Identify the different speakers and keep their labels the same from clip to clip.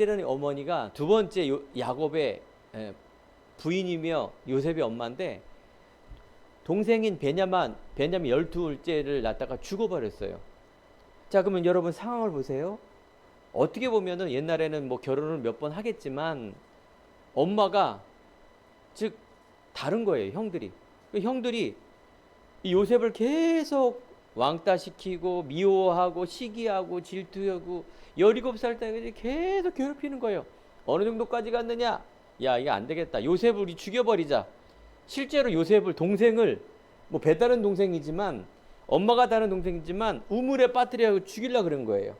Speaker 1: 라헬이라는 어머니가 두 번째 야곱의 부인이며 요셉의 엄마인데, 동생인 베냐민 12째를 낳다가 죽어버렸어요. 자, 그러면 여러분 상황을 보세요. 어떻게 보면은 옛날에는 뭐 결혼을 몇 번 하겠지만 엄마가, 즉 다른 거예요. 형들이 이 요셉을 계속 왕따시키고 미워하고 시기하고 질투하고 17살 때까지 계속 괴롭히는 거예요. 어느 정도까지 갔느냐? 야, 이거 안 되겠다. 요셉을 우리 죽여버리자. 실제로 요셉을, 동생을, 뭐 배다른 동생이지만, 엄마가 다른 동생이지만 우물에 빠뜨려 죽이려고 그런 거예요.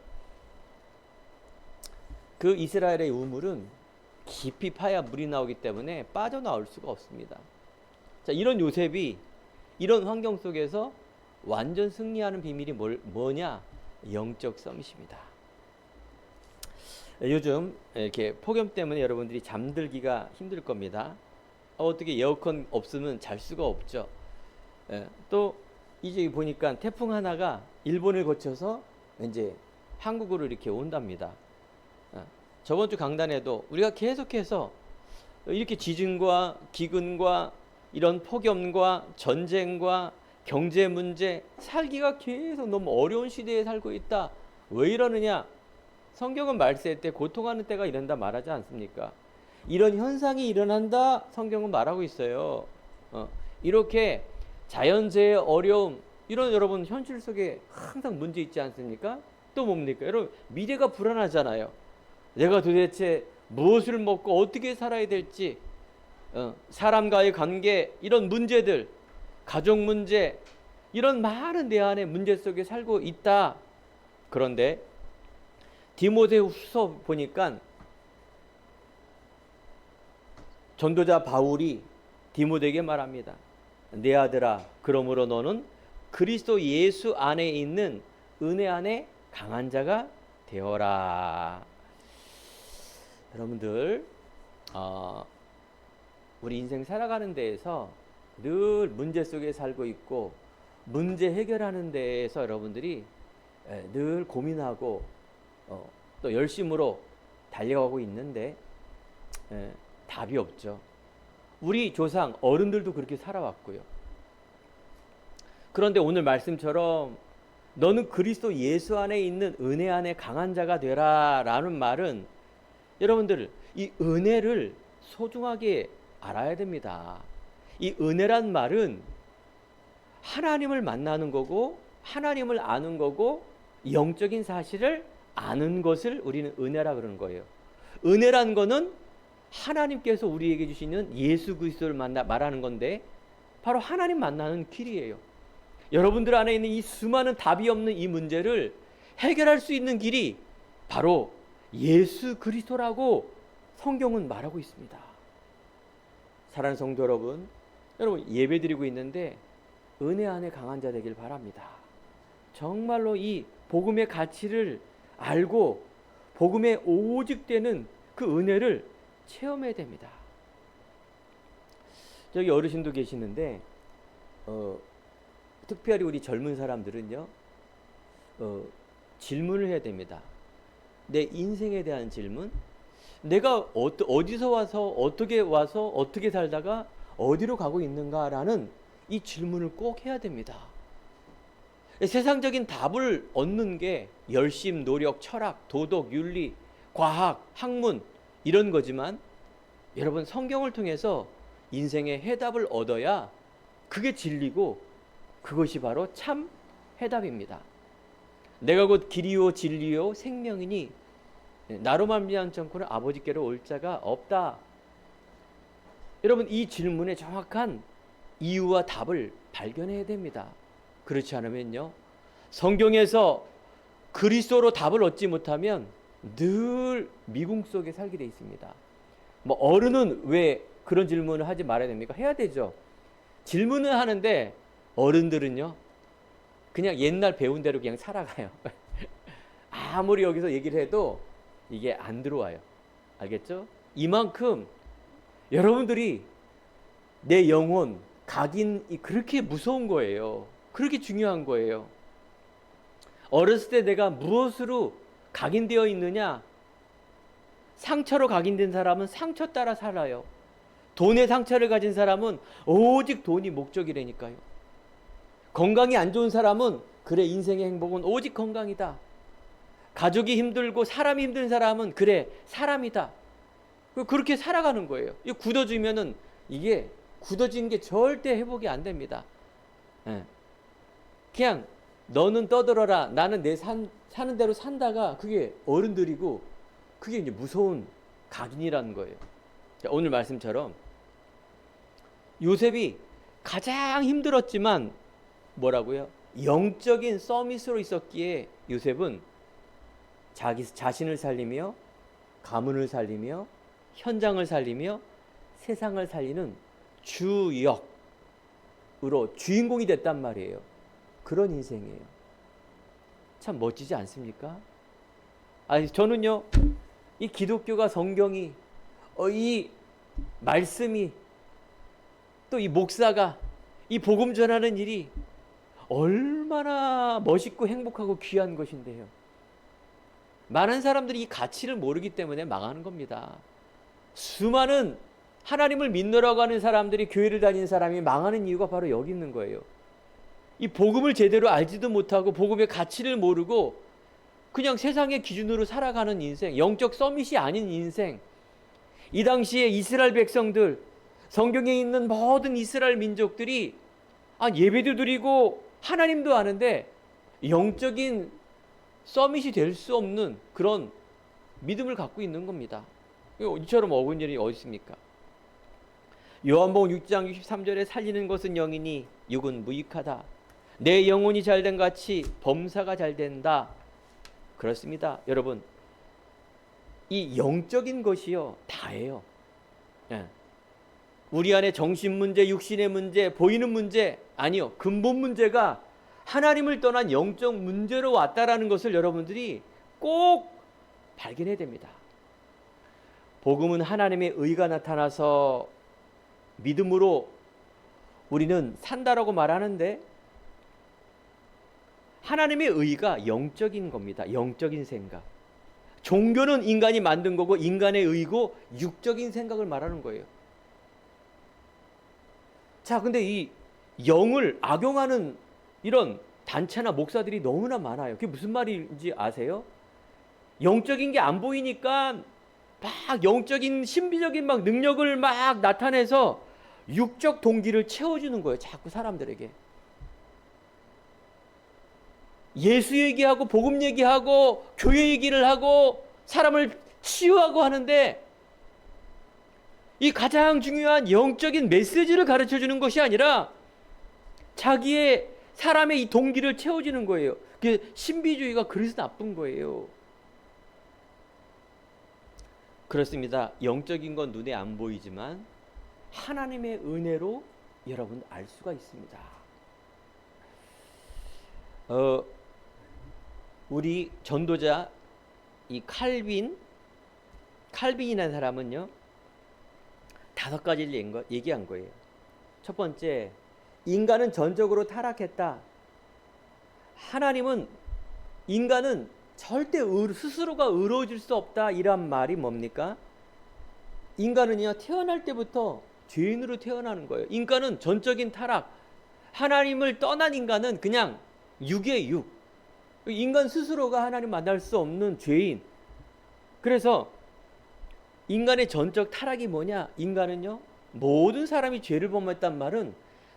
Speaker 1: 그 이스라엘의 우물은 깊이 파야 물이 나오기 때문에 빠져나올 수가 없습니다. 자, 이런 요셉이 이런 환경 속에서 완전 승리하는 비밀이 뭐냐? 영적 썸밋입니다. 요즘 이렇게 폭염 때문에 여러분들이 잠들기가 힘들 겁니다. 어떻게 에어컨 없으면 잘 수가 없죠. 또 이제 보니까 태풍 하나가 일본을 거쳐서 이제 한국으로 이렇게 온답니다. 저번 주 강단에도 우리가 계속해서 이렇게 지진과 기근과 이런 폭염과 전쟁과 경제 문제, 살기가 계속 너무 어려운 시대에 살고 있다. 왜 이러느냐? 성경은 말세일 때 고통하는 때가 이른다 말하지 않습니까? 이런 현상이 일어난다 성경은 말하고 있어요. 이렇게 자연재해 어려움, 이런 여러분 현실 속에 항상 문제 있지 않습니까? 또 뭡니까? 여러분 미래가 불안하잖아요. 내가 도대체 무엇을 먹고 어떻게 살아야 될지, 사람과의 관계, 이런 문제들, 가족 문제, 이런 많은 내 안의 문제 속에 살고 있다. 그런데 디모데후서 보니까 전도자 바울이 디모데에게 말합니다. 내 아들아, 그러므로 너는 그리스도 예수 안에 있는 은혜 안에 강한 자가 되어라. 여러분들, 우리 인생 살아가는 데에서 늘 문제 속에 살고 있고, 문제 해결하는 데에서 여러분들이 늘 고민하고 또 열심으로 달려가고 있는데 답이 없죠. 우리 조상 어른들도 그렇게 살아왔고요. 그런데 오늘 말씀처럼 너는 그리스도 예수 안에 있는 은혜 안에 강한 자가 되라 라는 말은, 여러분들 이 은혜를 소중하게 알아야 됩니다. 이 은혜란 말은 하나님을 만나는 거고, 하나님을 아는 거고, 영적인 사실을 아는 것을 우리는 은혜라 그러는 거예요. 은혜란 거는 하나님께서 우리에게 주시는 예수 그리스도를 말하는 건데, 바로 하나님 만나는 길이에요. 여러분들 안에 있는 이 수많은 답이 없는 이 문제를 해결할 수 있는 길이 바로 예수 그리스도라고 성경은 말하고 있습니다. 사랑하는 성도 여러분, 예배드리고 있는데 은혜 안에 강한 자 되길 바랍니다. 정말로 이 복음의 가치를 알고 복음에 오직되는 그 은혜를 체험해야 됩니다. 저기 어르신도 계시는데 특별히 우리 젊은 사람들은요, 질문을 해야 됩니다. 내 인생에 대한 질문, 내가 어디서 와서 어떻게 살다가 어디로 가고 있는가라는 이 질문을 꼭 해야 됩니다. 세상적인 답을 얻는 게 열심, 노력, 철학, 도덕, 윤리, 과학, 학문 이런 거지만, 여러분 성경을 통해서 인생의 해답을 얻어야 그게 진리고 그것이 바로 참 해답입니다. 내가 곧 길이요 진리요 생명이니 나로 말미암지 않고는 아버지께로 올 자가 없다. 여러분 이 질문의 정확한 이유와 답을 발견해야 됩니다. 그렇지 않으면요, 성경에서 그리스도로 답을 얻지 못하면 늘 미궁 속에 살게 돼 있습니다. 뭐 어른은 왜 그런 질문을 하지 말아야 됩니까? 해야 되죠. 질문을 하는데 어른들은요, 그냥 옛날 배운 대로 그냥 살아가요. 아무리 여기서 얘기를 해도 이게 안 들어와요. 알겠죠? 이만큼 여러분들이 내 영혼, 각인이 그렇게 무서운 거예요. 그렇게 중요한 거예요. 어렸을 때 내가 무엇으로 각인되어 있느냐? 상처로 각인된 사람은 상처 따라 살아요. 돈의 상처를 가진 사람은 오직 돈이 목적이라니까요. 건강이 안 좋은 사람은 그래, 인생의 행복은 오직 건강이다. 가족이 힘들고 사람이 힘든 사람은 그래, 사람이다. 그렇게 살아가는 거예요. 굳어지면은 이게 굳어진 게 절대 회복이 안 됩니다. 그냥 너는 떠들어라, 나는 내 사는 대로 산다가 그게 어른들이고 그게 이제 무서운 각인이라는 거예요. 오늘 말씀처럼 요셉이 가장 힘들었지만 뭐라고요? 영적인 서밋으로 있었기에 요셉은 자기 자신을 살리며 가문을 살리며 현장을 살리며 세상을 살리는 주역으로 주인공이 됐단 말이에요. 그런 인생이에요. 참 멋지지 않습니까? 아니, 저는요, 이 기독교가, 성경이, 이 말씀이, 또 이 목사가 이 복음 전하는 일이 얼마나 멋있고 행복하고 귀한 것인데요. 많은 사람들이 이 가치를 모르기 때문에 망하는 겁니다. 수많은 하나님을 믿노라고 하는 사람들이, 교회를 다니는 사람이 망하는 이유가 바로 여기 있는 거예요. 이 복음을 제대로 알지도 못하고 복음의 가치를 모르고 그냥 세상의 기준으로 살아가는 인생, 영적 서밋이 아닌 인생. 이 당시에 이스라엘 백성들, 성경에 있는 모든 이스라엘 민족들이 예배도 드리고 하나님도 아는데 영적인 서밋이 될 수 없는 그런 믿음을 갖고 있는 겁니다. 이처럼 어려운 일이 어디 있습니까? 요한복음 6장 63절에 살리는 것은 영이니 육은 무익하다. 내 영혼이 잘된 같이 범사가 잘된다. 그렇습니다. 여러분, 이 영적인 것이요, 다예요. 우리 안에 정신 문제, 육신의 문제, 보이는 문제, 아니요, 근본 문제가 하나님을 떠난 영적 문제로 왔다라는 것을 여러분들이 꼭 발견해야 됩니다. 복음은 하나님의 의가 나타나서 믿음으로 우리는 산다라고 말하는데, 하나님의 의가 영적인 겁니다. 영적인 생각. 종교는 인간이 만든 거고 인간의 의고 육적인 생각을 말하는 거예요. 자, 근데 이 영을 악용하는 이런 단체나 목사들이 너무나 많아요. 그게 무슨 말인지 아세요? 영적인 게 안 보이니까 막 영적인 신비적인 막 능력을 막 나타내서 육적 동기를 채워주는 거예요. 자꾸 사람들에게. 예수 얘기하고 복음 얘기하고 교회 얘기를 하고 사람을 치유하고 하는데, 이 가장 중요한 영적인 메시지를 가르쳐 주는 것이 아니라 자기의 사람의 이 동기를 채워주는 거예요. 그게 신비주의가 그래서 나쁜 거예요. 그렇습니다. 영적인 건 눈에 안 보이지만 하나님의 은혜로 여러분 알 수가 있습니다. 우리 전도자 이 칼빈이라는 사람은요, 5가지를 얘기한 거예요. 첫 번째, 인간은 전적으로 타락했다. 인간은 절대 스스로가 의로워질 수 없다. 이란 말이 뭡니까? 인간은요, 태어날 때부터 죄인으로 태어나는 거예요. 인간은 전적인 타락. 하나님을 떠난 인간은 그냥 육이에요, 육. 인간 스스로가 하나님 만날 수 없는 죄인. 그래서 인간의 전적 타락이 뭐냐? 인간은요, 모든 사람이 죄를 범했단 말은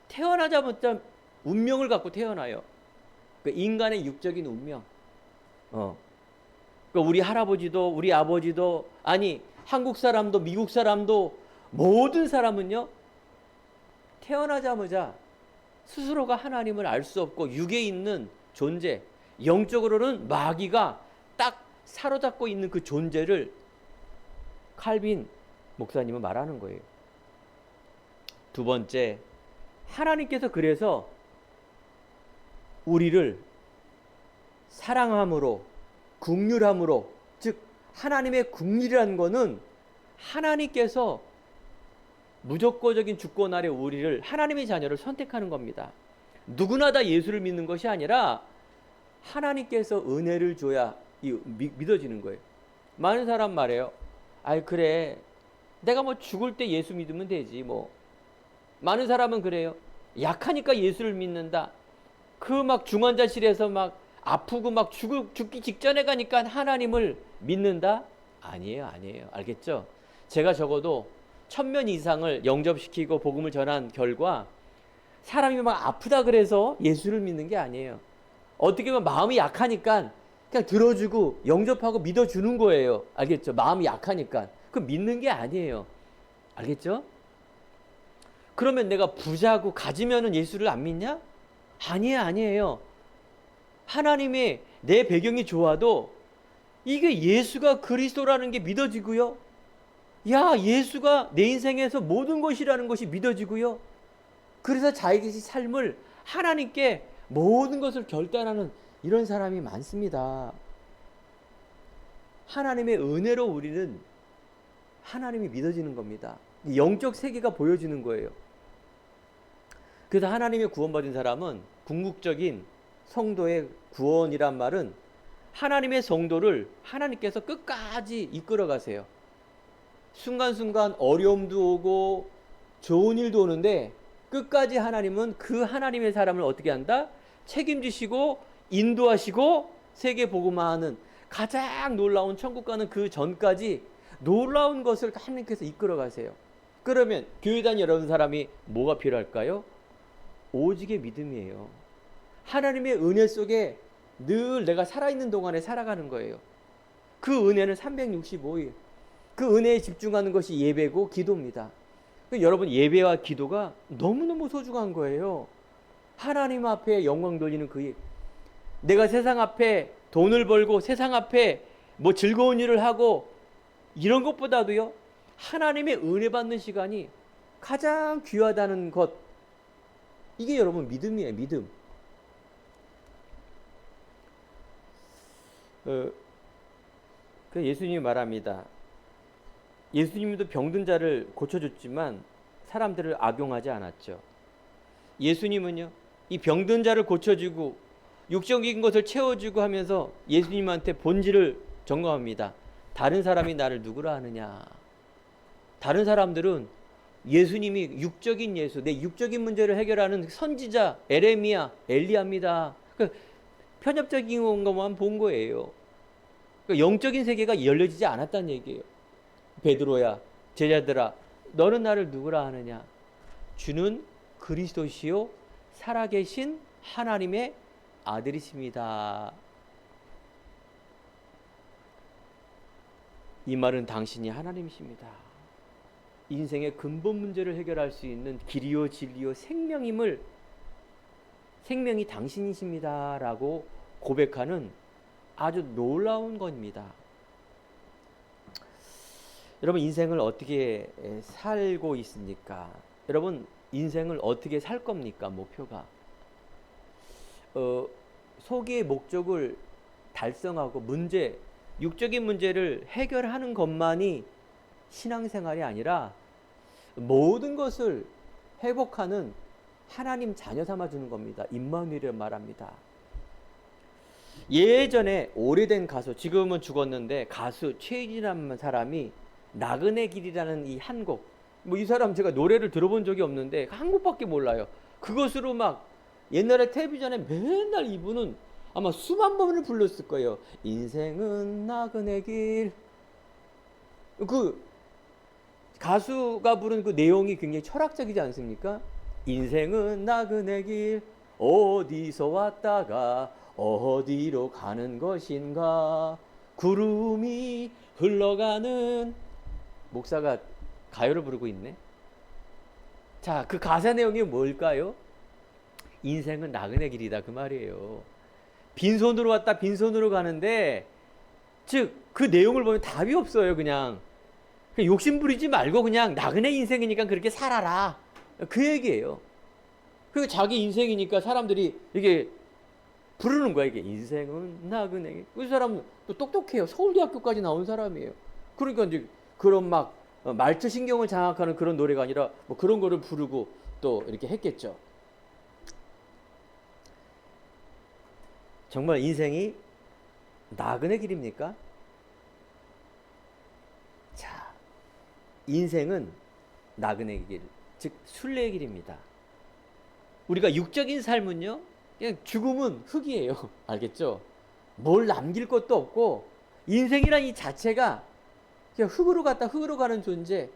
Speaker 1: 태어나자마자 운명을 갖고 태어나요. 인간의 육적인 운명. 우리 할아버지도 우리 아버지도, 아니 한국 사람도 미국 사람도, 모든 사람은요, 태어나자마자 스스로가 하나님을 알 수 없고 육에 있는 존재, 영적으로는 마귀가 딱 사로잡고 있는 그 존재를 칼빈 목사님은 말하는 거예요. 두 번째, 하나님께서 그래서 우리를 사랑함으로, 긍휼함으로, 즉 하나님의 긍휼이라는 것은 하나님께서 무조건적인 주권 아래 우리를, 하나님의 자녀를 선택하는 겁니다. 누구나 다 예수를 믿는 것이 아니라 하나님께서 은혜를 줘야 믿어지는 거예요. 많은 사람 말해요. 아이 그래, 내가 뭐 죽을 때 예수 믿으면 되지 뭐. 많은 사람은 그래요. 약하니까 예수를 믿는다. 그 막 중환자실에서 막 아프고 막 죽기 직전에 가니까 하나님을 믿는다? 아니에요, 아니에요. 알겠죠? 제가 적어도 1000명 이상을 영접시키고 복음을 전한 결과 사람이 막 아프다 그래서 예수를 믿는 게 아니에요. 어떻게 보면 마음이 약하니까 그냥 들어주고 영접하고 믿어주는 거예요. 알겠죠? 마음이 약하니까. 그 믿는 게 아니에요. 알겠죠? 그러면 내가 부자고 가지면은 예수를 안 믿냐? 아니에요, 아니에요. 하나님의 내 배경이 좋아도 이게 예수가 그리스도라는 게 믿어지고요. 야, 예수가 내 인생에서 모든 것이라는 것이 믿어지고요. 그래서 자기 삶을 하나님께 모든 것을 결단하는 이런 사람이 많습니다. 하나님의 은혜로 우리는 하나님이 믿어지는 겁니다. 영적 세계가 보여지는 거예요. 그래서 하나님의 구원받은 사람은 궁극적인 성도의 구원이란 말은 하나님의 성도를 하나님께서 끝까지 이끌어 가세요. 순간순간 어려움도 오고 좋은 일도 오는데 끝까지 하나님은 그 하나님의 사람을 어떻게 한다? 책임지시고 인도하시고 세계 복음화하는 가장 놀라운 천국 가는 그 전까지 놀라운 것을 하나님께서 이끌어 가세요. 그러면 교회 다니는 여러분 사람이 뭐가 필요할까요? 오직의 믿음이에요. 하나님의 은혜 속에 늘 내가 살아있는 동안에 살아가는 거예요. 그 은혜는 365일. 그 은혜에 집중하는 것이 예배고 기도입니다. 여러분 예배와 기도가 너무너무 소중한 거예요. 하나님 앞에 영광 돌리는 그 일. 내가 세상 앞에 돈을 벌고 세상 앞에 뭐 즐거운 일을 하고 이런 것보다도요. 하나님의 은혜 받는 시간이 가장 귀하다는 것. 이게 여러분 믿음이에요. 믿음. 예수님이 말합니다. 예수님도 병든 자를 고쳐줬지만 사람들을 악용하지 않았죠. 예수님은요, 이 병든 자를 고쳐주고 육적인 것을 채워주고 하면서 예수님한테 본질을 점검합니다. 다른 사람이 나를 누구라 하느냐. 다른 사람들은 예수님이 육적인 예수, 내 육적인 문제를 해결하는 선지자 에레미야, 엘리야입니다. 그러니까 편협적인 것만 본 거예요. 그러니까 영적인 세계가 열려지지 않았다는 얘기예요. 베드로야, 제자들아, 너는 나를 누구라 하느냐? 주는 그리스도시요 살아계신 하나님의 아들이십니다. 이 말은 당신이 하나님이십니다. 인생의 근본 문제를 해결할 수 있는 길이요 진리요 생명임을, 생명이 당신이십니다 라고 고백하는 아주 놀라운 겁니다. 여러분 인생을 어떻게 살고 있습니까? 여러분 인생을 어떻게 살 겁니까? 목표가 소기의 목적을 달성하고 문제, 육적인 문제를 해결하는 것만이 신앙생활이 아니라 모든 것을 회복하는 하나님 자녀 삼아주는 겁니다. 임마누엘이라고 말합니다. 예전에 오래된 가수, 지금은 죽었는데 가수 최희진이라는 사람이 나그네 길이라는 이 한 곡, 뭐 이 사람 제가 노래를 들어본 적이 없는데 한 곡밖에 몰라요. 그것으로 막 옛날에 텔레비전에 맨날 이분은 아마 수만 번을 불렀을 거예요. 인생은 나그네 길. 그 가수가 부른 그 내용이 굉장히 철학적이지 않습니까? 인생은 나그네 길, 어디서 왔다가 어디로 가는 것인가, 구름이 흘러가는. 목사가 가요를 부르고 있네. 자, 그 가사 내용이 뭘까요? 인생은 나그네 길이다 그 말이에요. 빈손으로 왔다 빈손으로 가는데, 즉 그 내용을 보면 답이 없어요. 그냥 욕심 부리지 말고 그냥 나그네 인생이니까 그렇게 살아라, 그 얘기예요. 그리고 자기 인생이니까 사람들이 이게 부르는 거야. 이게 인생은 나그네. 그 사람은 또 똑똑해요. 서울대학교까지 나온 사람이에요. 그러니까 이제 그런 막 말초 신경을 장악하는 그런 노래가 아니라 뭐 그런 거를 부르고 또 이렇게 했겠죠. 정말 인생이 나그네 길입니까? 자, 인생은 나그네 길, 즉 순례의 길입니다. 우리가 육적인 삶은요, 그냥 죽음은 흙이에요. 알겠죠? 뭘 남길 것도 없고, 인생이란 이 자체가 그냥 흙으로 갔다 흙으로 가는 존재,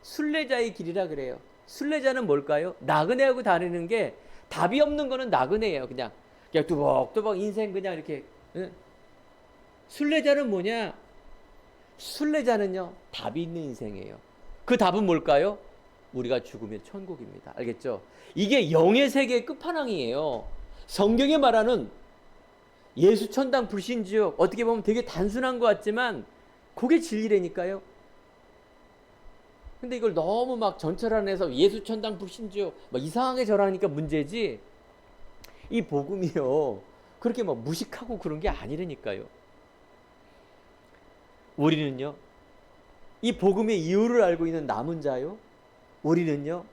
Speaker 1: 순례자의 길이라 그래요. 순례자는 뭘까요? 나그네하고 다르는 게, 답이 없는 거는 나그네예요. 그냥 뚜벅뚜벅 인생 그냥 이렇게. 순례자는 뭐냐? 순례자는요, 답이 있는 인생이에요. 그 답은 뭘까요? 우리가 죽으면 천국입니다. 알겠죠? 이게 영의 세계의 끝판왕이에요. 성경에 말하는 예수 천당 불신지옥, 어떻게 보면 되게 단순한 것 같지만 그게 진리라니까요. 근데 이걸 너무 막 전철안에서 예수 천당 불신지옥 막 이상하게 절하니까 문제지, 이 복음이요 그렇게 막 무식하고 그런 게 아니라니까요. 우리는요, 이 복음의 이유를 알고 있는 남은 자요, 우리는요,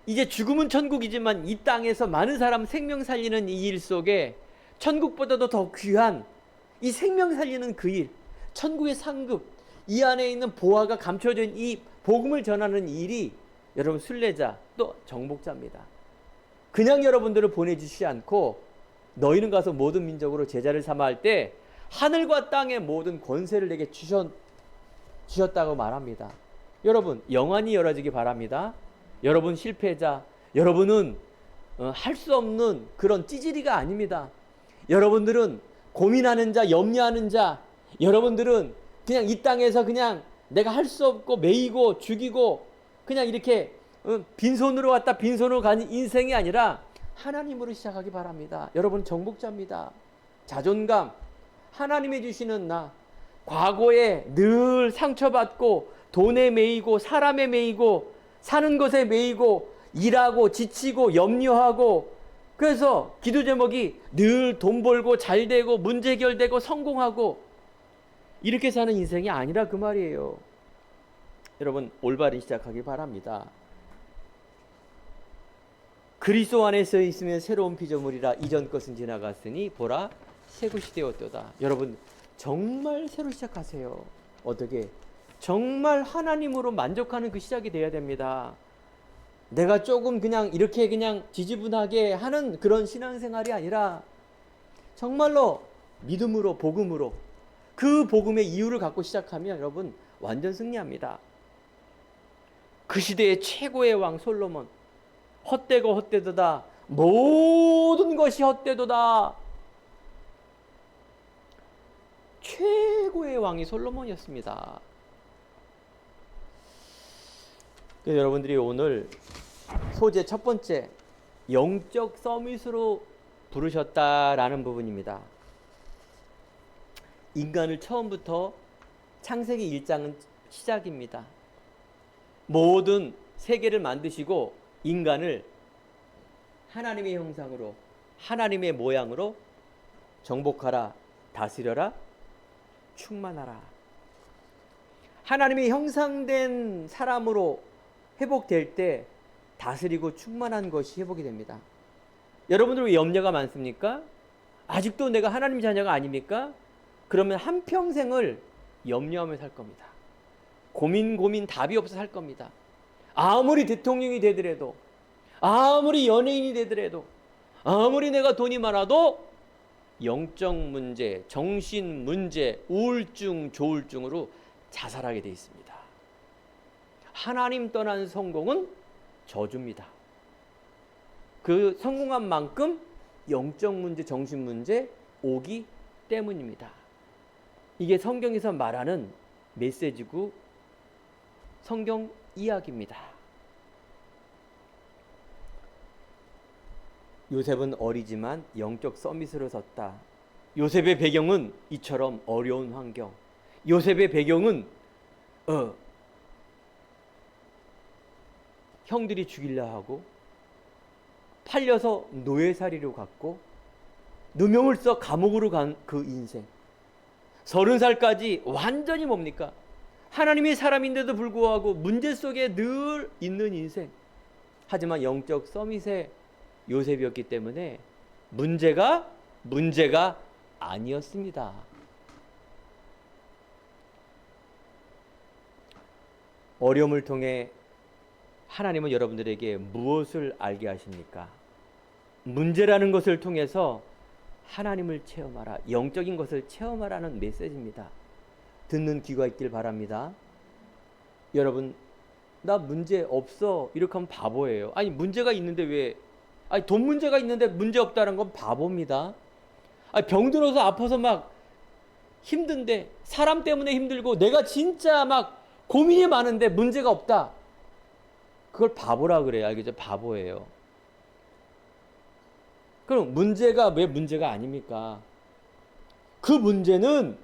Speaker 1: 이제 죽음은 천국이지만 이 땅에서 많은 사람 생명 살리는 이 일 속에 천국보다도 더 귀한 이 생명 살리는 그 일, 천국의 상급, 이 안에 있는 보화가 감춰진 이 복음을 전하는 일이 여러분 순례자 또 정복자입니다. 그냥 여러분들을 보내주시지 않고 너희는 가서 모든 민족으로 제자를 삼아 할 때 하늘과 땅의 모든 권세를 내게 주셨다고 말합니다. 여러분 영안이 열어지기 바랍니다. 여러분 실패자, 여러분은 할 수 없는 그런 찌질이가 아닙니다. 여러분들은 고민하는 자, 염려하는 자, 여러분들은 그냥 이 땅에서 그냥 내가 할 수 없고 매이고 죽이고 그냥 이렇게 빈손으로 왔다 빈손으로 가는 인생이 아니라 하나님으로 시작하기 바랍니다. 여러분 정복자입니다. 자존감, 하나님이 주시는 나, 과거에 늘 상처받고 돈에 매이고 사람에 매이고 사는 것에 매이고 일하고 지치고 염려하고, 그래서 기도 제목이 늘 돈 벌고 잘 되고 문제 해결되고 성공하고 이렇게 사는 인생이 아니라 그 말이에요. 여러분 올바른 시작하기 바랍니다. 그리스도 안에서 있으면 새로운 피조물이라 이전 것은 지나갔으니 보라 새 것이 되었도다. 여러분 정말 새로 시작하세요. 어떻게? 정말 하나님으로 만족하는 그 시작이 돼야 됩니다. 내가 조금 그냥 이렇게 그냥 지지분하게 하는 그런 신앙생활이 아니라 정말로 믿음으로 복음으로 그 복음의 이유를 갖고 시작하면 여러분 완전 승리합니다. 그 시대의 최고의 왕 솔로몬, 헛되고 헛되도다, 모든 것이 헛되도다, 최고의 왕이 솔로몬이었습니다. 여러분들이 오늘 소재 첫 번째, 영적 서밋으로 부르셨다라는 부분입니다. 인간을 처음부터 창세기 1장은 시작입니다. 모든 세계를 만드시고 인간을 하나님의 형상으로 하나님의 모양으로 정복하라, 다스려라, 충만하라. 하나님의 형상된 사람으로 회복될 때 다스리고 충만한 것이 회복이 됩니다. 여러분들 왜 염려가 많습니까? 아직도 내가 하나님 자녀가 아닙니까? 그러면 한평생을 염려하며 살 겁니다. 고민 답이 없어 살 겁니다. 아무리 대통령이 되더라도, 아무리 연예인이 되더라도, 아무리 내가 돈이 많아도 영적 문제, 정신 문제, 우울증, 조울증으로 자살하게 되어 있습니다. 하나님 떠난 성공은 저주입니다. 그 성공한 만큼 영적 문제, 정신 문제 오기 때문입니다. 이게 성경에서 말하는 메시지고 성경 이야기입니다. 요셉은 어리지만 영적 서밋으로 섰다. 요셉의 배경은 이처럼 어려운 환경. 요셉의 배경은 형들이 죽이려 하고 팔려서 노예살이로 갔고 누명을 써 감옥으로 간 그 인생. 30살까지 완전히 뭡니까? 하나님이 사람인데도 불구하고 문제 속에 늘 있는 인생. 하지만 영적 서밋의 요셉이었기 때문에 문제가 아니었습니다. 어려움을 통해 하나님은 여러분들에게 무엇을 알게 하십니까? 문제라는 것을 통해서 하나님을 체험하라, 영적인 것을 체험하라는 메시지입니다. 듣는 귀가 있길 바랍니다. 여러분, 나 문제 없어 이렇게 하면 바보예요. 아니 문제가 있는데 왜, 아니 돈 문제가 있는데 문제 없다는 건 바보입니다. 아니 병 들어서 아파서 막 힘든데, 사람 때문에 힘들고 내가 진짜 막 고민이 많은데 문제가 없다, 그걸 바보라 그래요. 알겠죠? 바보예요. 그럼 문제가 왜 문제가 아닙니까? 그 문제는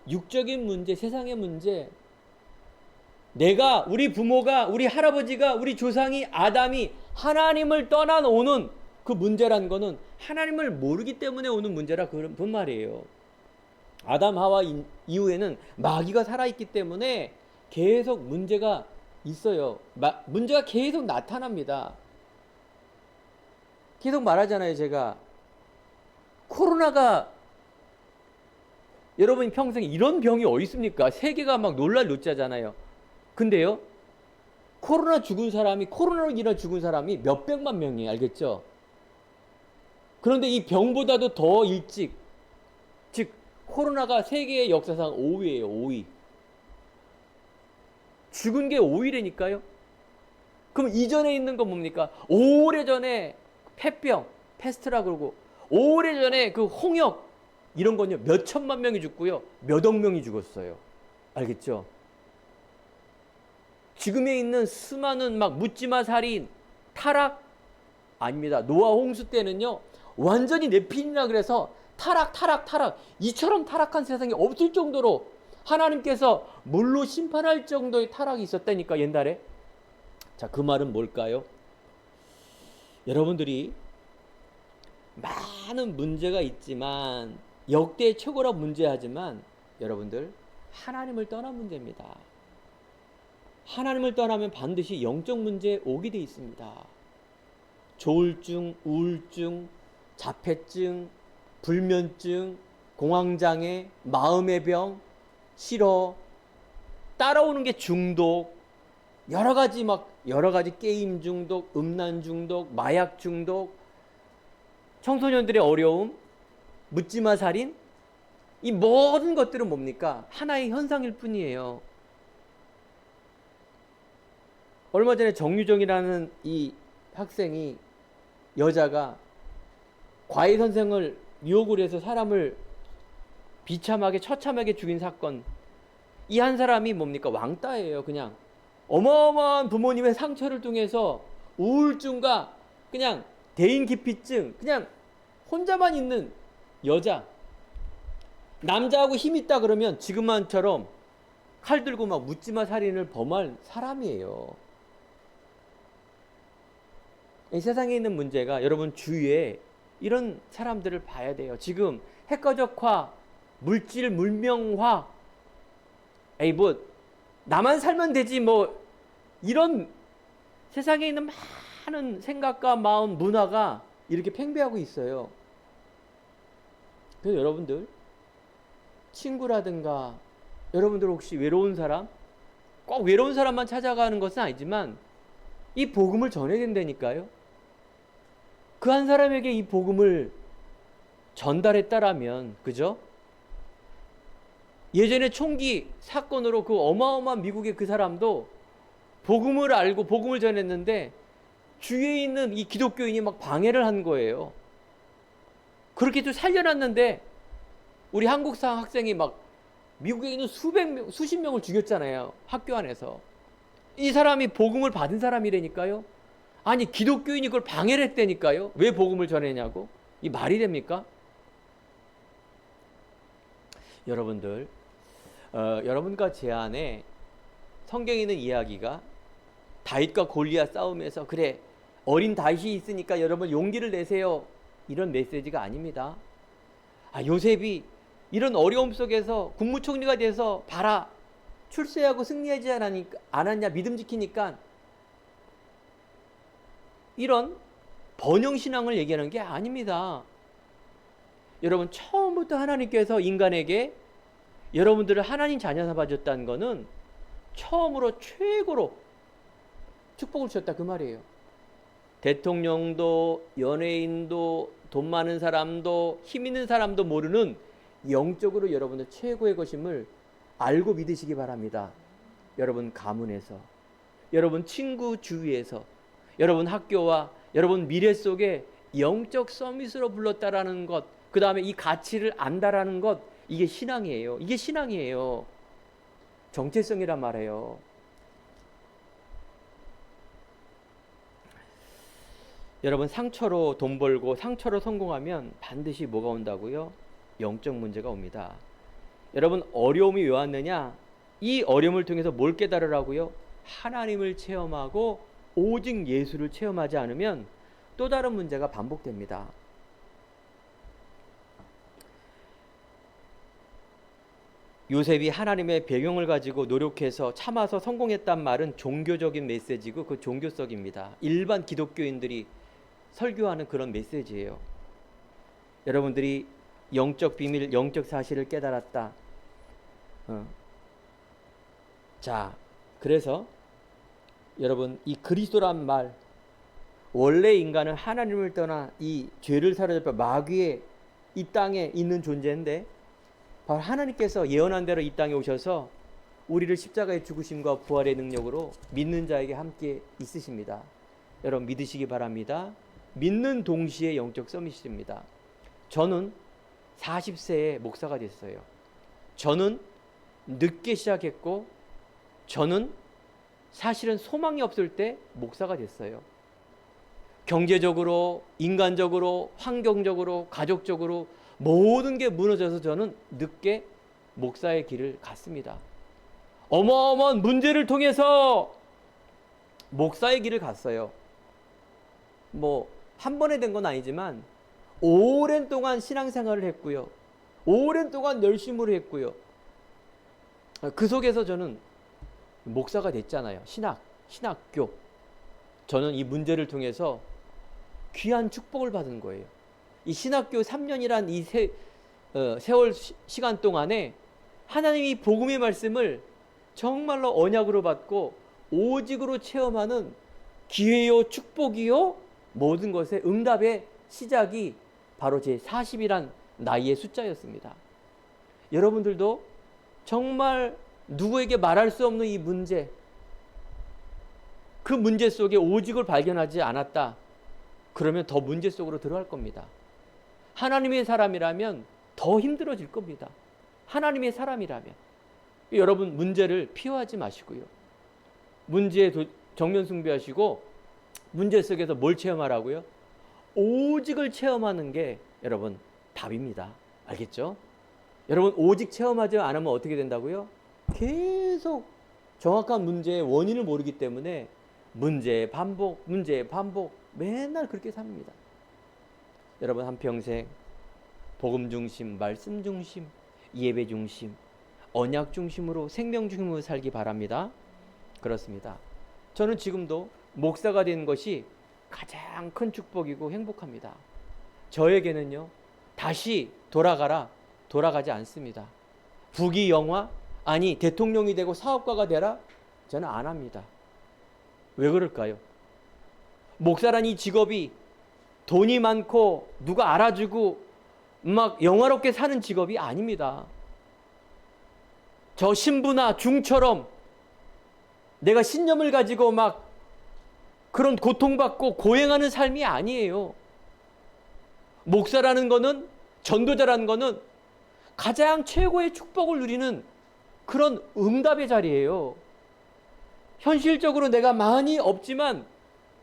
Speaker 1: 육적인 문제, 세상의 문제, 내가, 우리 부모가, 우리 할아버지가, 우리 조상이, 아담이 하나님을 떠나오는 그 문제란 거는 하나님을 모르기 때문에 오는 문제라 그런 말이에요. 아담 하와 이후에는 마귀가 살아있기 때문에 계속 문제가 있어요. 문제가 계속 나타납니다. 계속 말하잖아요. 제가 코로나가, 여러분 평생 이런 병이 어디 있습니까? 세계가 막 놀랄 노자잖아요. 근데요, 코로나로 인해 죽은 사람이 몇백만 명이에요. 알겠죠? 그런데 이 병보다도 더 일찍, 즉 코로나가 세계의 역사상 5위예요. 5위. 죽은 게 5위라니까요. 그럼 이전에 있는 건 뭡니까? 오래전에 폐병, 패스트라 그러고, 오래전에 그 홍역, 이런 건요 몇 천만 명이 죽고요 몇 억 명이 죽었어요. 알겠죠? 지금에 있는 수많은 막 묻지마 살인, 타락, 아닙니다. 노아 홍수 때는요 완전히 네피림이라 그래서 타락, 이처럼 타락한 세상이 없을 정도로 하나님께서 물로 심판할 정도의 타락이 있었다니까, 옛날에. 자, 그 말은 뭘까요? 여러분들이 많은 문제가 있지만, 역대 최고라 문제하지만, 여러분들 하나님을 떠난 문제입니다. 하나님을 떠나면 반드시 영적 문제에 오게 돼 있습니다. 조울증, 우울증, 자폐증, 불면증, 공황장애, 마음의 병, 싫어, 따라오는 게 중독, 여러 가지 게임 중독, 음란 중독, 마약 중독, 청소년들의 어려움, 묻지마 살인, 이 모든 것들은 뭡니까? 하나의 현상일 뿐이에요. 얼마 전에 정유정이라는 이 학생이, 여자가 과외 선생을 유혹을 해서 사람을 비참하게 처참하게 죽인 사건, 이 한 사람이 뭡니까? 왕따예요. 그냥 어마어마한 부모님의 상처를 통해서 우울증과 그냥 대인기피증, 그냥 혼자만 있는 여자. 남자하고 힘 있다 그러면 지금만처럼 칼 들고 막 묻지마 살인을 범할 사람이에요. 이 세상에 있는 문제가, 여러분 주위에 이런 사람들을 봐야 돼요. 지금 핵가족화, 물질 문명화, 에이 뭐 나만 살면 되지 뭐, 이런 세상에 있는 많은 생각과 마음, 문화가 이렇게 팽배하고 있어요. 그래서 여러분들 친구라든가, 여러분들 혹시 외로운 사람, 꼭 외로운 사람만 찾아가는 것은 아니지만 이 복음을 전해야 된다니까요. 그 한 사람에게 이 복음을 전달했다라면, 그죠? 예전에 총기 사건으로 그 어마어마한 미국의 그 사람도 복음을 알고 복음을 전했는데 주위에 있는 이 기독교인이 막 방해를 한 거예요. 그렇게 좀 살려놨는데 우리 한국사 학생이 막 미국에 있는 수십 명을 죽였잖아요. 학교 안에서. 이 사람이 복음을 받은 사람이라니까요. 아니 기독교인이 그걸 방해를 했다니까요. 왜 복음을 전했냐고. 이 말이 됩니까? 여러분들, 여러분과 제 안에 성경에 있는 이야기가 다윗과 골리앗 싸움에서, 그래 어린 다윗이 있으니까 여러분 용기를 내세요, 이런 메시지가 아닙니다. 요셉이 이런 어려움 속에서 국무총리가 돼서 봐라, 출세하고 승리하지 않았냐, 믿음 지키니까, 이런 번영신앙을 얘기하는 게 아닙니다. 여러분 처음부터 하나님께서 인간에게 여러분들을 하나님 자녀 삼아줬다는 거는 처음으로 최고로 축복을 주셨다 그 말이에요. 대통령도 연예인도 돈 많은 사람도 힘 있는 사람도 모르는 영적으로 여러분들 최고의 것임을 알고 믿으시기 바랍니다. 여러분 가문에서, 여러분 친구 주위에서, 여러분 학교와 여러분 미래 속에 영적 서밋으로 불렀다라는 것, 그 다음에 이 가치를 안다라는 것, 이게 신앙이에요. 이게 신앙이에요. 정체성이란 말이에요. 여러분 상처로 돈 벌고 상처로 성공하면 반드시 뭐가 온다고요? 영적 문제가 옵니다. 여러분 어려움이 왜 왔느냐? 이 어려움을 통해서 뭘 깨달으라고요? 하나님을 체험하고 오직 예수를 체험하지 않으면 또 다른 문제가 반복됩니다. 요셉이 하나님의 배경을 가지고 노력해서 참아서 성공했단 말은 종교적인 메시지고 그 종교성입니다. 일반 기독교인들이 설교하는 그런 메시지예요. 여러분들이 영적 비밀, 영적 사실을 깨달았다. 자, 그래서 여러분 이 그리스도란 말, 원래 인간은 하나님을 떠나 이 죄를 사로잡혀 마귀의 이 땅에 있는 존재인데 바로 하나님께서 예언한 대로 이 땅에 오셔서 우리를 십자가의 죽으심과 부활의 능력으로 믿는 자에게 함께 있으십니다. 여러분 믿으시기 바랍니다. 믿는 동시에 영적 서밋입니다. 저는 40세에 목사가 됐어요. 저는 늦게 시작했고 저는 사실은 소망이 없을 때 목사가 됐어요. 경제적으로, 인간적으로, 환경적으로, 가족적으로 모든 게 무너져서 저는 늦게 목사의 길을 갔습니다. 어마어마한 문제를 통해서 목사의 길을 갔어요. 뭐 한 번에 된 건 아니지만 오랜 동안 신앙생활을 했고요. 오랜 동안 열심으로 했고요. 그 속에서 저는 목사가 됐잖아요. 신학교. 저는 이 문제를 통해서 귀한 축복을 받은 거예요. 이 신학교 3년이란 이 세월 시간 동안에 하나님이 복음의 말씀을 정말로 언약으로 받고 오직으로 체험하는 기회요 축복이요 모든 것의 응답의 시작이 바로 제 40이란 나이의 숫자였습니다. 여러분들도 정말 누구에게 말할 수 없는 이 문제, 그 문제 속에 오직을 발견하지 않았다. 그러면 더 문제 속으로 들어갈 겁니다. 하나님의 사람이라면 더 힘들어질 겁니다. 하나님의 사람이라면. 여러분 문제를 피하지 마시고요. 문제에 정면 숭배하시고 문제 속에서 뭘 체험하라고요? 오직을 체험하는 게 여러분 답입니다. 알겠죠? 여러분 오직 체험하지 않으면 어떻게 된다고요? 계속 정확한 문제의 원인을 모르기 때문에 문제의 반복 맨날 그렇게 삽니다. 여러분 한평생 복음 중심, 말씀 중심, 예배 중심, 언약 중심으로 생명 중심으로 살기 바랍니다. 그렇습니다. 저는 지금도 목사가 된 것이 가장 큰 축복이고 행복합니다. 저에게는요 다시 돌아가지 않습니다. 부귀영화, 아니 대통령이 되고 사업가가 되라, 저는 안 합니다. 왜 그럴까요? 목사란 이 직업이 돈이 많고 누가 알아주고 막 영화롭게 사는 직업이 아닙니다. 저 신부나 중처럼 내가 신념을 가지고 막 그런 고통받고 고행하는 삶이 아니에요. 목사라는 거는, 전도자라는 거는 가장 최고의 축복을 누리는 그런 응답의 자리예요. 현실적으로 내가 많이 없지만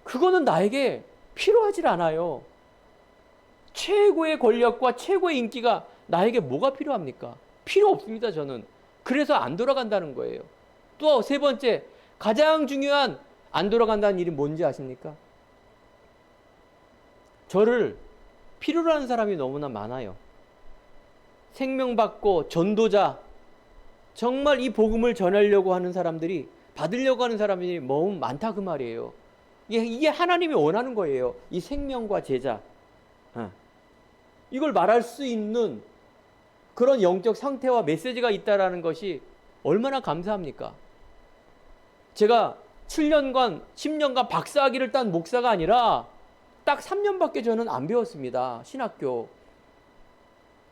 Speaker 1: 그거는 나에게 필요하질 않아요. 최고의 권력과 최고의 인기가 나에게 뭐가 필요합니까? 필요 없습니다, 저는. 그래서 안 돌아간다는 거예요. 또 세 번째, 가장 중요한 안 돌아간다는 일이 뭔지 아십니까? 저를 필요로 하는 사람이 너무나 많아요. 생명받고 전도자, 정말 이 복음을 전하려고 하는 사람들이, 받으려고 하는 사람들이 너무 많다 그 말이에요. 이게 하나님이 원하는 거예요. 이 생명과 제자. 이걸 말할 수 있는 그런 영적 상태와 메시지가 있다라는 것이 얼마나 감사합니까? 제가 7년간 10년간 박사학위를 딴 목사가 아니라 딱 3년밖에 저는 안 배웠습니다. 신학교.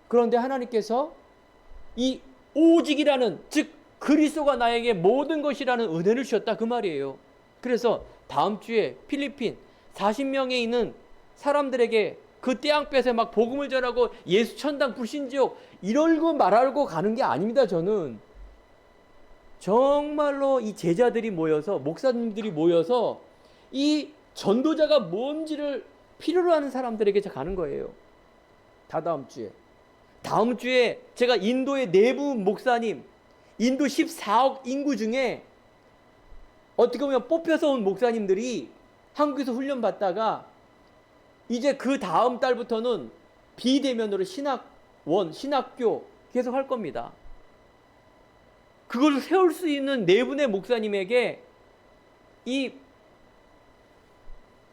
Speaker 1: 그런데 하나님께서 이 오직이라는, 즉 그리스도가 나에게 모든 것이라는 은혜를 주셨다, 그 말이에요. 그래서 다음 주에 필리핀 40명에 있는 사람들에게 그 떼양볕에 막 복음을 전하고 예수 천당 불신지옥 이럴고 말하고 가는 게 아닙니다. 저는 정말로 이 제자들이 모여서, 목사님들이 모여서 이 전도자가 뭔지를 필요로 하는 사람들에게 가는 거예요. 다다음 주에 제가 인도의 내부 목사님, 인도 14억 인구 중에 어떻게 보면 뽑혀서 온 목사님들이 한국에서 훈련 받다가 이제 그 다음 달부터는 비대면으로 신학원, 신학교 계속 할 겁니다. 그걸 세울 수 있는 네 분의 목사님에게 이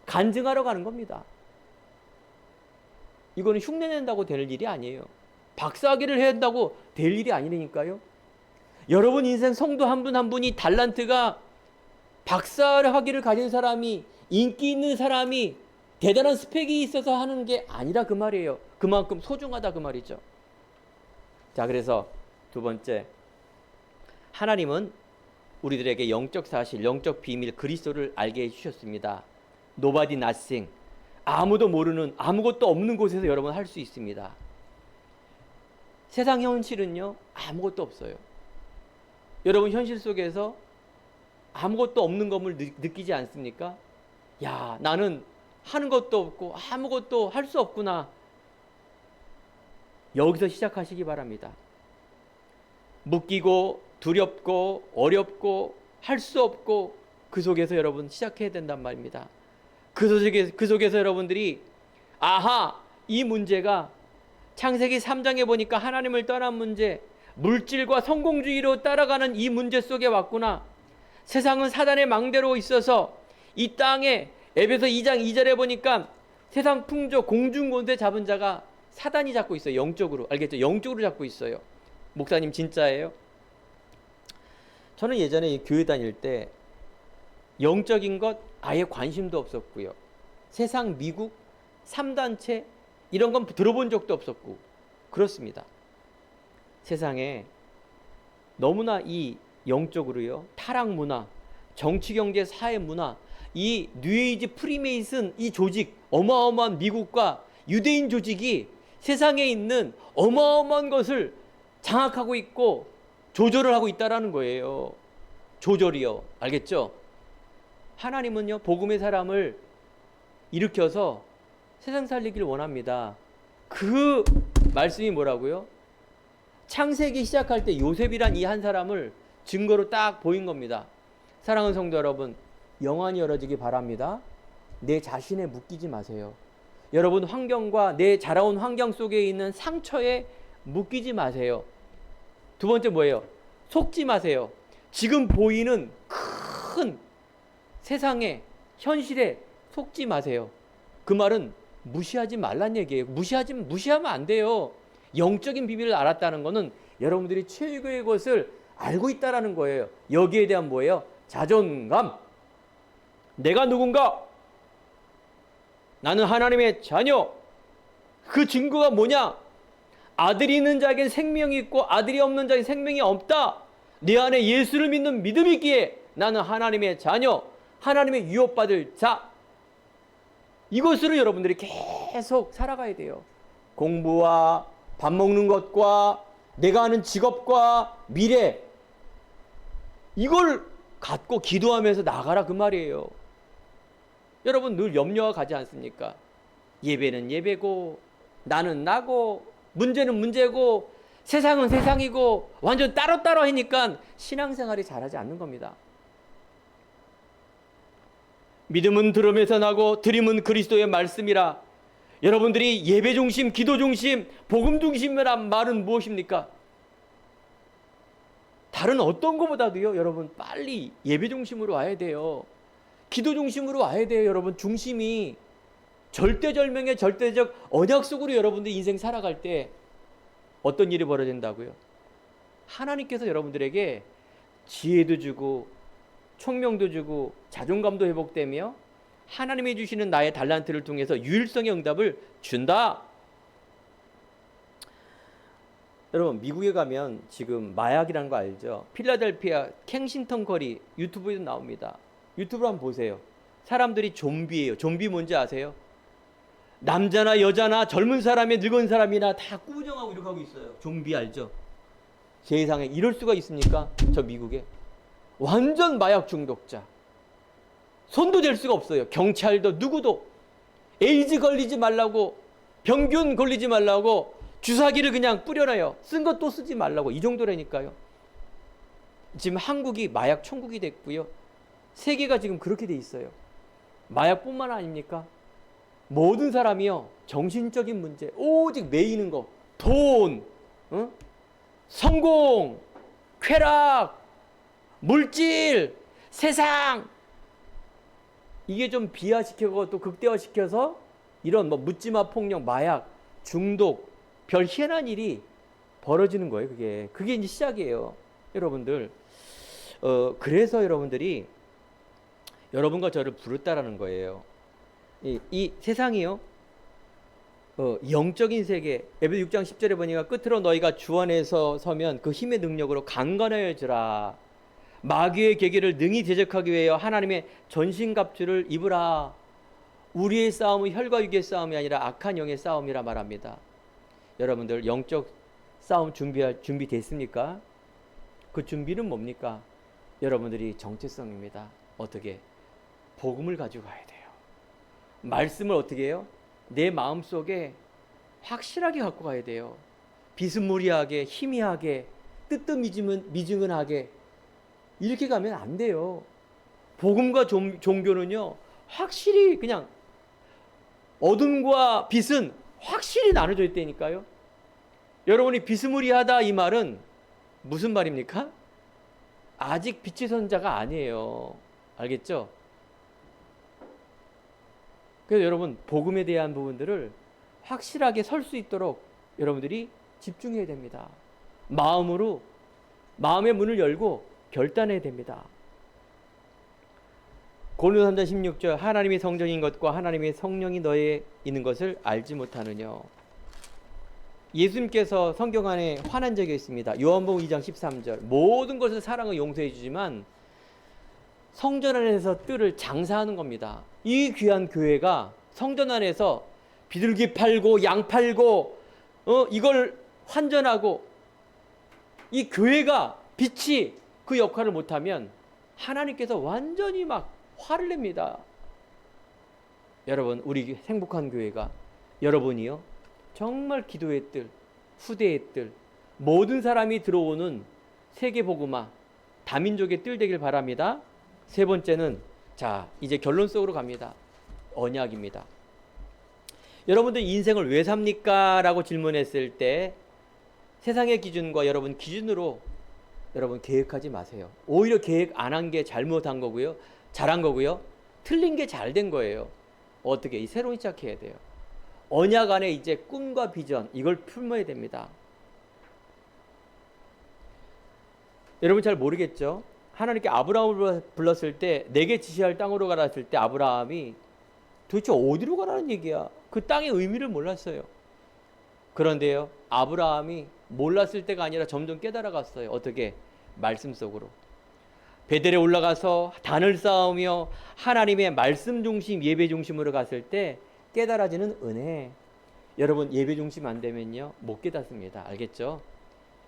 Speaker 1: 간증하러 가는 겁니다. 이거는 흉내낸다고 될 일이 아니에요. 박사학위를 해야 한다고 될 일이 아니라니까요. 여러분 인생 성도 한 분 한 분이 달란트가 박사학위를 가진 사람이, 인기 있는 사람이, 대단한 스펙이 있어서 하는 게 아니라 그 말이에요. 그만큼 소중하다 그 말이죠. 자, 그래서 두 번째, 하나님은 우리들에게 영적 사실, 영적 비밀 그리스도를 알게 해주셨습니다. Nobody nothing. 아무도 모르는, 아무것도 없는 곳에서 여러분 할 수 있습니다. 세상 현실은요, 아무것도 없어요. 여러분 현실 속에서 아무것도 없는 것을 느끼지 않습니까? 야, 나는 하는 것도 없고 아무것도 할 수 없구나. 여기서 시작하시기 바랍니다. 묶이고 두렵고 어렵고 할 수 없고 그 속에서 여러분 시작해야 된단 말입니다. 그 속에서 여러분들이 아하, 이 문제가 창세기 3장에 보니까 하나님을 떠난 문제, 물질과 성공주의로 따라가는 이 문제 속에 왔구나. 세상은 사단의 망대로 있어서 이 땅에 에베소 2장 2절에 보니까 세상 풍조 공중권세 잡은 자가 사단이 잡고 있어요. 영적으로. 알겠죠? 영적으로 잡고 있어요. 목사님 진짜예요? 저는 예전에 교회 다닐 때 영적인 것 아예 관심도 없었고요. 세상, 미국, 3단체 이런 건 들어본 적도 없었고 그렇습니다. 세상에 너무나 이 영적으로요, 타락 문화, 정치, 경제, 사회 문화, 이 뉴에이지 프리메이슨 이 조직, 어마어마한 미국과 유대인 조직이 세상에 있는 어마어마한 것을 장악하고 있고 조절을 하고 있다라는 거예요. 조절이요. 알겠죠? 하나님은요, 복음의 사람을 일으켜서 세상 살리기를 원합니다. 그 말씀이 뭐라고요? 창세기 시작할 때 요셉이란 이 한 사람을 증거로 딱 보인 겁니다. 사랑하는 성도 여러분, 영안이 열어지기 바랍니다. 내 자신에 묶이지 마세요. 여러분 환경과 내 자라온 환경 속에 있는 상처에 묶이지 마세요. 두 번째 뭐예요? 속지 마세요. 지금 보이는 큰 세상의 현실에 속지 마세요. 그 말은 무시하지 말란 얘기예요. 무시하면 안 돼요. 영적인 비밀을 알았다는 것은 여러분들이 최고의 것을 알고 있다라는 거예요. 여기에 대한 뭐예요? 자존감. 내가 누군가? 나는 하나님의 자녀. 그 증거가 뭐냐? 아들이 있는 자에겐 생명이 있고 아들이 없는 자에겐 생명이 없다. 내 안에 예수를 믿는 믿음이 있기에 나는 하나님의 자녀, 하나님의 유업받을 자. 이것으로 여러분들이 계속 살아가야 돼요. 공부와 밥 먹는 것과 내가 하는 직업과 미래, 이걸 갖고 기도하면서 나가라 그 말이에요. 여러분 늘 염려가 가지 않습니까? 예배는 예배고 나는 나고 문제는 문제고 세상은 세상이고 완전 따로따로 하니까 신앙생활이 잘하지 않는 겁니다. 믿음은 들음에서 나고 들음은 그리스도의 말씀이라. 여러분들이 예배 중심, 기도 중심, 복음 중심이란 말은 무엇입니까? 다른 어떤 것보다도요, 여러분 빨리 예배 중심으로 와야 돼요. 기도 중심으로 와야 돼요. 여러분 중심이 절대절명의 절대적 언약 속으로 여러분들 인생 살아갈 때 어떤 일이 벌어진다고요? 하나님께서 여러분들에게 지혜도 주고 총명도 주고 자존감도 회복되며 하나님이 주시는 나의 달란트를 통해서 유일성의 응답을 준다. 여러분, 미국에 가면 지금 마약이라는 거 알죠? 필라델피아 캥싱턴 거리 유튜브에도 나옵니다. 유튜브로 한번 보세요. 사람들이 좀비예요. 좀비 뭔지 아세요? 남자나 여자나 젊은 사람이 늙은 사람이나 다 꾸부정하고 이렇게 하고 있어요. 좀비 알죠? 세상에 이럴 수가 있습니까? 저 미국에 완전 마약 중독자, 손도 댈 수가 없어요. 경찰도 누구도 에이즈 걸리지 말라고, 병균 걸리지 말라고 주사기를 그냥 뿌려놔요. 쓴 것 또 쓰지 말라고. 이 정도라니까요. 지금 한국이 마약 천국이 됐고요. 세계가 지금 그렇게 돼 있어요. 마약뿐만 아닙니까? 모든 사람이요, 정신적인 문제, 오직 매이는 거, 돈, 성공, 쾌락, 물질, 세상, 이게 좀 비하시키고 또 극대화시켜서 이런 뭐 묻지마 폭력, 마약, 중독, 별 희한한 일이 벌어지는 거예요. 그게 이제 시작이에요, 여러분들. 그래서 여러분들이 여러분과 저를 부르다라는 거예요. 이 세상이요, 영적인 세계, 에베소 6장 10절에 보니까 끝으로 너희가 주 안에서 서면 그 힘의 능력으로 강건하여지라. 마귀의 계계를 능히 대적하기 위하여 하나님의 전신갑주를 입으라. 우리의 싸움은 혈과 육의 싸움이 아니라 악한 영의 싸움이라 말합니다. 여러분들 영적 싸움 준비됐습니까? 그 준비는 뭡니까? 여러분들이 정체성입니다. 어떻게? 복음을 가지고 가야 돼요. 말씀을 어떻게 해요? 내 마음속에 확실하게 갖고 가야 돼요. 비스무리하게, 희미하게, 뜨뜻미지근하게 이렇게 가면 안 돼요. 복음과 종교는요, 확실히 그냥 어둠과 빛은 확실히 나눠져 있다니까요. 여러분이 비스무리하다 이 말은 무슨 말입니까? 아직 빛의 선자가 아니에요. 알겠죠? 그래서 여러분, 복음에 대한 부분들을 확실하게 설 수 있도록 여러분들이 집중해야 됩니다. 마음으로, 마음의 문을 열고 결단해야 됩니다. 고린도서 3장 16절, 하나님이 성령인 것과 하나님의 성령이 너에 있는 것을 알지 못하느냐. 예수님께서 성경 안에 화난 적이 있습니다. 요한복음 2장 13절, 모든 것을 사랑을 용서해 주지만 성전 안에서 뜰을 장사하는 겁니다. 이 귀한 교회가 성전 안에서 비둘기 팔고 양 팔고 이걸 환전하고, 이 교회가 빛이 그 역할을 못하면 하나님께서 완전히 막 화를 냅니다. 여러분, 우리 행복한 교회가, 여러분이요, 정말 기도의 뜰, 후대의 뜰, 모든 사람이 들어오는 세계복음화, 다민족의 뜰 되길 바랍니다. 세 번째는, 자, 이제 결론 속으로 갑니다. 언약입니다. 여러분들 인생을 왜 삽니까? 라고 질문했을 때 세상의 기준과 여러분 기준으로 여러분 계획하지 마세요. 오히려 계획 안 한 게 잘못한 거고요, 잘한 거고요, 틀린 게 잘 된 거예요. 어떻게? 새로운 시작해야 돼요. 언약 안에 이제 꿈과 비전, 이걸 품어야 됩니다. 여러분 잘 모르겠죠? 하나님께 아브라함을 불렀을 때, 내게 지시할 땅으로 가라 했을 때 아브라함이 도대체 어디로 가라는 얘기야? 그 땅의 의미를 몰랐어요. 그런데요, 아브라함이 몰랐을 때가 아니라 점점 깨달아갔어요. 어떻게? 말씀 속으로. 베델에 올라가서 단을 쌓으며 하나님의 말씀 중심, 예배 중심으로 갔을 때 깨달아지는 은혜. 여러분, 예배 중심 안 되면요, 못 깨닫습니다. 알겠죠?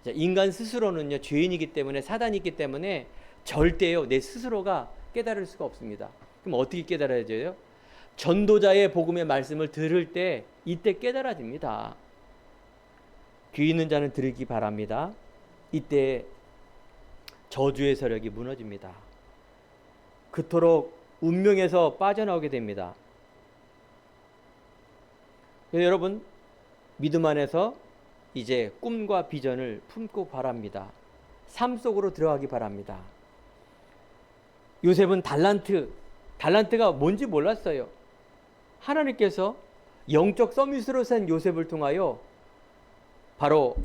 Speaker 1: 자, 인간 스스로는요, 죄인이기 때문에, 사단이 있기 때문에 절대요, 내 스스로가 깨달을 수가 없습니다. 그럼 어떻게 깨달아야 돼요? 전도자의 복음의 말씀을 들을 때, 이때 깨달아집니다. 귀 있는 자는 들으기 바랍니다. 이때 저주의 세력이 무너집니다. 그토록 운명에서 빠져나오게 됩니다. 여러분, 믿음 안에서 이제 꿈과 비전을 품고 바랍니다. 삶 속으로 들어가기 바랍니다. 요셉은 달란트가 뭔지 몰랐어요. 하나님께서 영적 서밋으로 센 요셉을 통하여, 바로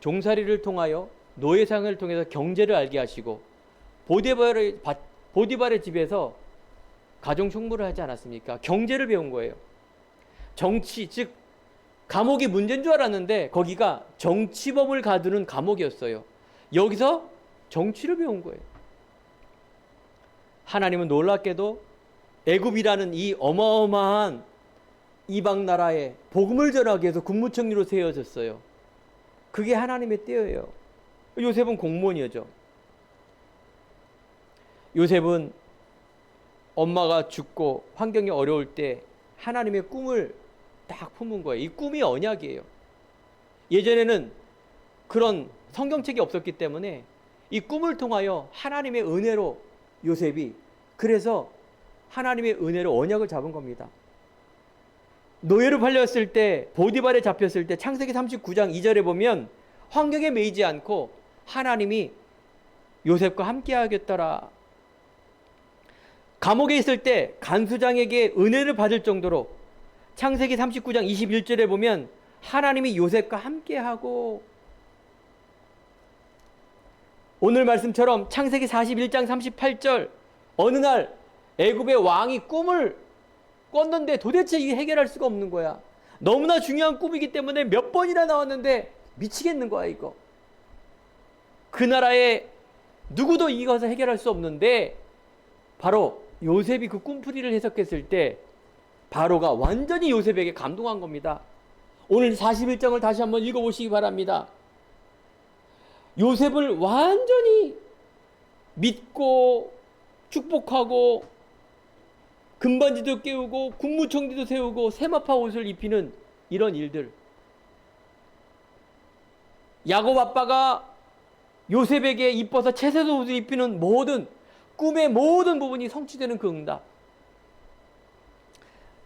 Speaker 1: 종살이를 통하여, 노예상을 통해서 경제를 알게 하시고, 보디발의 집에서 가정 총무를 하지 않았습니까? 경제를 배운 거예요. 정치, 즉 감옥이 문제인 줄 알았는데 거기가 정치범을 가두는 감옥이었어요. 여기서 정치를 배운 거예요. 하나님은 놀랍게도 애굽이라는 이 어마어마한 이방 나라에 복음을 전하기 위해서 국무총리로 세워졌어요. 그게 하나님의 때예요. 요셉은 공무원이었죠. 요셉은 엄마가 죽고 환경이 어려울 때 하나님의 꿈을 딱 품은 거예요. 이 꿈이 언약이에요. 예전에는 그런 성경책이 없었기 때문에 이 꿈을 통하여 하나님의 은혜로 요셉이 그래서 하나님의 은혜로 언약을 잡은 겁니다. 노예로 팔렸을 때 보디발에 잡혔을 때 창세기 39장 2절에 보면 환경에 매이지 않고 하나님이 요셉과 함께 하겠더라. 감옥에 있을 때 간수장에게 은혜를 받을 정도로 창세기 39장 21절에 보면 하나님이 요셉과 함께하고, 오늘 말씀처럼 창세기 41장 38절 어느 날 애굽의 왕이 꿈을 꿨는데 도대체 이게 해결할 수가 없는 거야. 너무나 중요한 꿈이기 때문에 몇 번이나 나왔는데 미치겠는 거야 이거. 그 나라에 누구도 이것을 해결할 수 없는데 바로 요셉이 그 꿈풀이를 해석했을 때 바로가 완전히 요셉에게 감동한 겁니다. 오늘 41장을 다시 한번 읽어보시기 바랍니다. 요셉을 완전히 믿고 축복하고 금반지도 깨우고 국무총리도 세우고 세마파 옷을 입히는 이런 일들. 야곱 아빠가 요셉에게 이뻐서 채색 옷을 입히는 모든 꿈의 모든 부분이 성취되는 그 응답.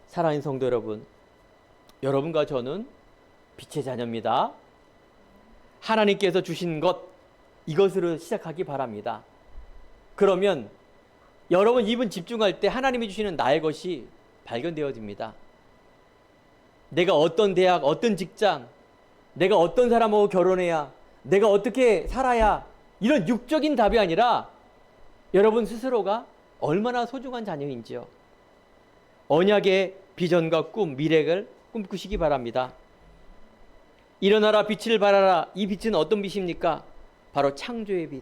Speaker 1: 사랑하는 성도 여러분, 여러분과 저는 빛의 자녀입니다. 하나님께서 주신 것, 이것으로 시작하기 바랍니다. 그러면 여러분 입은 집중할 때 하나님이 주시는 나의 것이 발견되어집니다. 내가 어떤 대학, 어떤 직장, 내가 어떤 사람하고 결혼해야, 내가 어떻게 살아야, 이런 육적인 답이 아니라 여러분 스스로가 얼마나 소중한 자녀인지요. 언약의 비전과 꿈, 미래를 꿈꾸시기 바랍니다. 일어나라 빛을 발하라. 이 빛은 어떤 빛입니까? 바로 창조의 빛.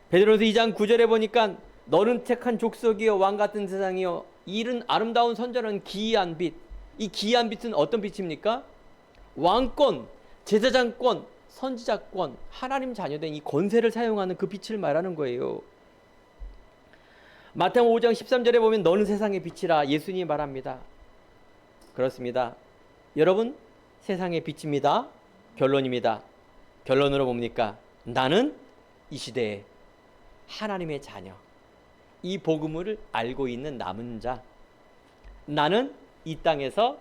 Speaker 1: 베드로서 2장 9절에 보니까 너는 택한 족속이여 왕같은 세상이여 이른 아름다운 선전한 기이한 빛. 이 기이한 빛은 어떤 빛입니까? 왕권, 제사장권, 선지자권, 하나님 자녀된 이 권세를 사용하는 그 빛을 말하는 거예요. 마태복음 5장 13절에 보면 너는 세상의 빛이라 예수님이 말합니다. 그렇습니다. 여러분 세상의 빛입니다. 결론입니다. 결론으로 뭡니까? 나는 이 시대에 하나님의 자녀, 이 복음을 알고 있는 남은 자. 나는 이 땅에서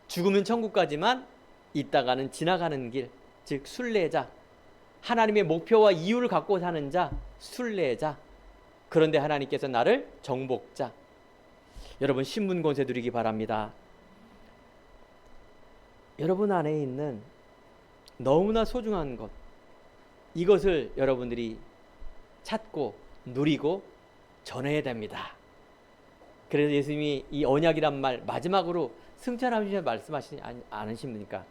Speaker 1: 죽으면 천국 가지만 있다가는 지나가는 길, 즉 순례자, 하나님의 목표와 이유를 갖고 사는 자, 순례자. 그런데 하나님께서 나를 정복자. 여러분 신분 권세 누리기 바랍니다. 여러분 안에 있는 너무나 소중한 것, 이것을 여러분들이 찾고 누리고 전해야 됩니다. 그래서 예수님이 이 언약이란 말 마지막으로 승천하시면서 말씀하시지 않으십니까?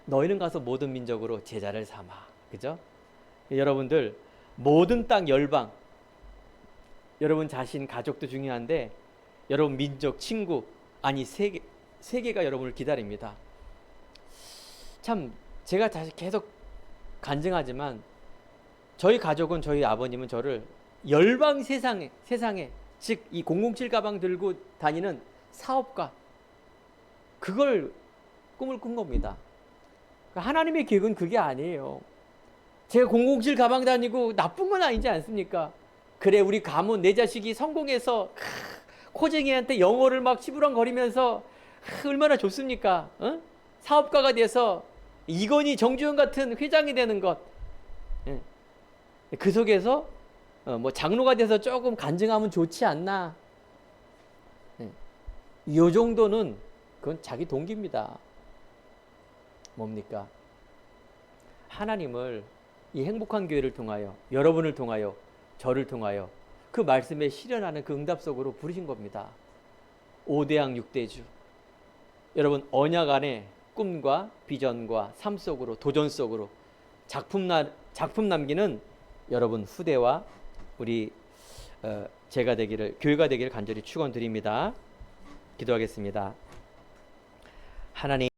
Speaker 1: 너희는 가서 모든 민족으로 제자를 삼아. 그죠? 여러분들 모든 땅 열방, 여러분 자신 가족도 중요한데 여러분 민족, 친구, 아니 세계가 여러분을 기다립니다. 참 제가 다시 계속 간증하지만 저희 가족은, 저희 아버님은 저를 열방 세상에 즉 이 007 가방 들고 다니는 사업가, 그걸 꿈을 꾼 겁니다. 하나님의 계획은 그게 아니에요. 제가 007 가방 다니고 나쁜 건 아니지 않습니까? 그래 우리 가문 내 자식이 성공해서 코쟁이한테 영어를 막 시부렁거리면서 얼마나 좋습니까? 어? 사업가가 돼서 이건희 정주영 같은 회장이 되는 것. 그 속에서 뭐 장로가 돼서 조금 간증하면 좋지 않나. 이 정도는 그건 자기 동기입니다. 뭡니까? 하나님을 이 행복한 교회를 통하여, 여러분을 통하여 저를 통하여 그 말씀에 실현하는 그 응답 속으로 부르신 겁니다. 5대양 6대주. 여러분 언약 안에 꿈과 비전과 삶 속으로 도전 속으로 작품 남기는 여러분 후대와 우리 제가 되기를 교회가 되기를 간절히 축원드립니다. 기도하겠습니다. 하나님